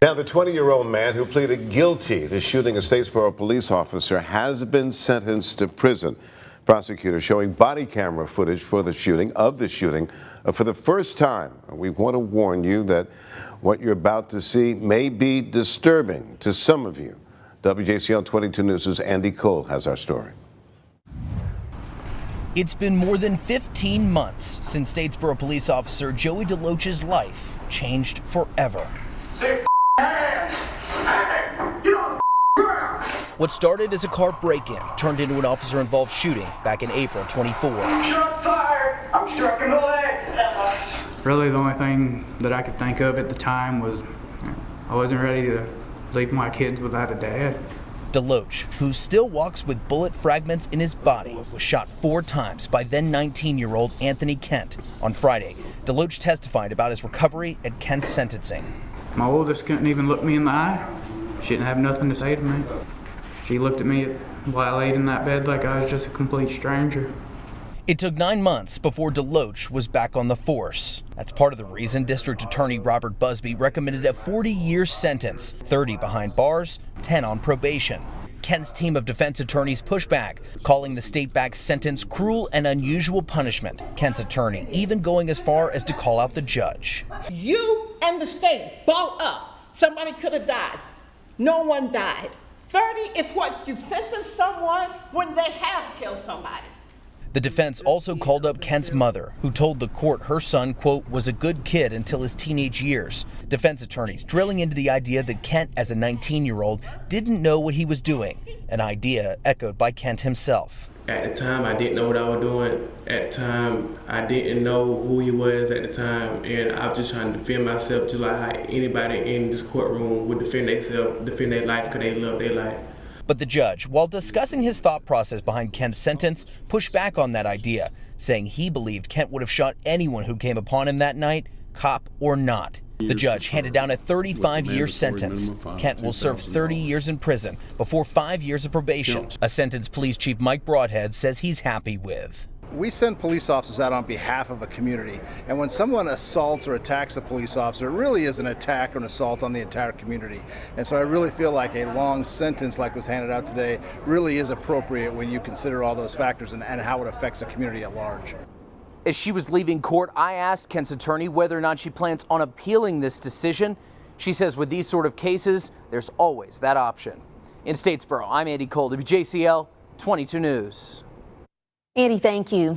Now, the 20-year-old man who pleaded guilty to shooting a Statesboro police officer has been sentenced to prison. Prosecutors showing body camera footage for the shooting for the first time. We want to warn you that what you're about to see may be disturbing to some of you. WJCL 22 News' Andy Cole has our story. It's been more than 15 months since Statesboro police officer Joey DeLoach's life changed forever. What started as a car break-in turned into an officer-involved shooting back in April 24. Shot fired. I'm struck in the legs. Really, the only thing that I could think of at the time was I wasn't ready to leave my kids without a dad. DeLoach, who still walks with bullet fragments in his body, was shot 4 times by then 19-year-old Anthony Kent. On Friday, DeLoach testified about his recovery at Kent's sentencing. My oldest couldn't even look me in the eye. She didn't have nothing to say to me. She looked at me while I laid in that bed like I was just a complete stranger. It took 9 months before DeLoach was back on the force. That's part of the reason District Attorney Robert Busby recommended a 40-year sentence, 30 behind bars, 10 on probation. Kent's team of defense attorneys pushed back, calling the state-backed sentence cruel and unusual punishment. Kent's attorney even going as far as to call out the judge. You and the state bought up. Somebody could have died. No one died. 30 is what you sentence someone when they have killed somebody. The defense also called up Kent's mother, who told the court her son, quote, was a good kid until his teenage years. Defense attorneys drilling into the idea that Kent, as a 19-year-old, didn't know what he was doing, an idea echoed by Kent himself. At the time, I didn't know what I was doing. At the time, I didn't know who he was at the time, and I was just trying to defend myself just like how anybody in this courtroom would defend themselves, defend their life because they love their life. But the judge, while discussing his thought process behind Kent's sentence, pushed back on that idea, saying he believed Kent would have shot anyone who came upon him that night, cop or not. The judge handed down a 35-year sentence. Kent will serve 30 years in prison before 5 years of probation, a sentence Police Chief Mike Broadhead says he's happy with. We send police officers out on behalf of a community, and when someone assaults or attacks a police officer, it really is an attack or an assault on the entire community. And so I really feel like a long sentence like was handed out today really is appropriate when you consider all those factors and how it affects the community at large. As she was leaving court, I asked Kent's attorney whether or not she plans on appealing this decision. She says with these sort of cases, there's always that option. In Statesboro, I'm Andy Cole, WJCL 22 News. Andy, thank you.